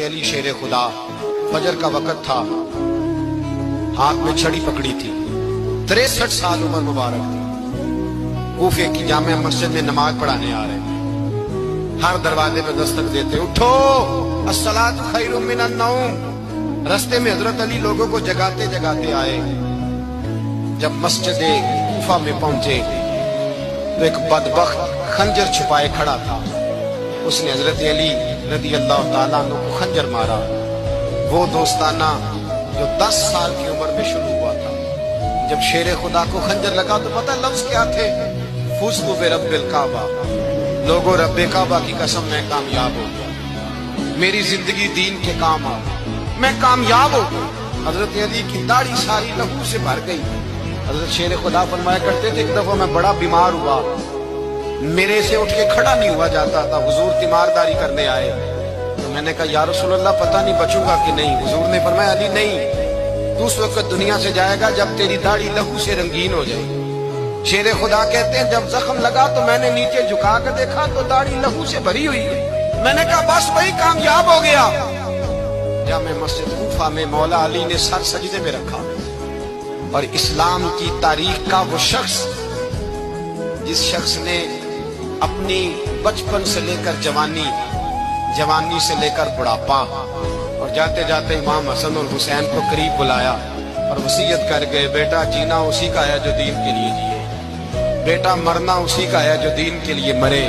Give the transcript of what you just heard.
علی شیر خدا، فجر کا وقت تھا، ہاتھ میں چھڑی پکڑی تھی، 63 سال عمر مبارک تھی، کوفے کی جامع مسجد میں نماز پڑھانے آ رہے، ہر دروازے پہ دستک دیتے، اٹھو الصلاۃ خیر من النوم۔ رستے میں حضرت علی لوگوں کو جگاتے جگاتے آئے، جب مسجد کوفہ میں پہنچے تو ایک بدبخت خنجر چھپائے کھڑا تھا، اس نے حضرت علی رضی اللہ تعالیٰ عنہ کو خنجر مارا، وہ دوستانہ جو 10 سال کی عمر میں شروع ہوا تھا۔ جب شیر خدا کو خنجر لگا تو پتہ لفظ کیا تھے؟ فزت برب الکعبہ، لوگوں رب کعبہ کی قسم میں کامیاب ہو گیا، میری زندگی دین کے کام آ گئی، میں کامیاب ہو گیا۔ حضرت علی کی داڑھی ساری لہو سے بھر گئی۔ حضرت شیر خدا فرمایا کرتے تھے، ایک دفعہ میں بڑا بیمار ہوا، میرے سے اٹھ کے کھڑا نہیں ہوا جاتا تھا، حضور تیمارداری کرنے آئے تو میں نے کہا یا رسول اللہ پتہ نہیں بچوں گا کہ نہیں۔ حضور نے فرمایا علی نہیں، تو اس وقت دنیا سے جائے گا جب تیری داڑھی لہو سے رنگین ہو جائے۔ شیر خدا کہتے ہیں جب زخم لگا تو میں نے نیچے جھکا کر دیکھا تو داڑھی لہو سے بھری ہوئی ہے، میں نے کہا بس وہی کامیاب ہو گیا۔ جامع مسجد کوفہ میں مولا علی نے سر سجدے میں رکھا، اور اسلام کی تاریخ کا وہ شخص جس شخص نے اپنی بچپن سے لے کر جوانی، جوانی سے لے کر بڑھاپا، اور جاتے جاتے امام حسن اور حسین کو قریب بلایا اور وصیت کر گئے، بیٹا جینا اسی کا ہے جو دین کے لیے جیے، بیٹا مرنا اسی کا ہے جو دین کے لیے مرے۔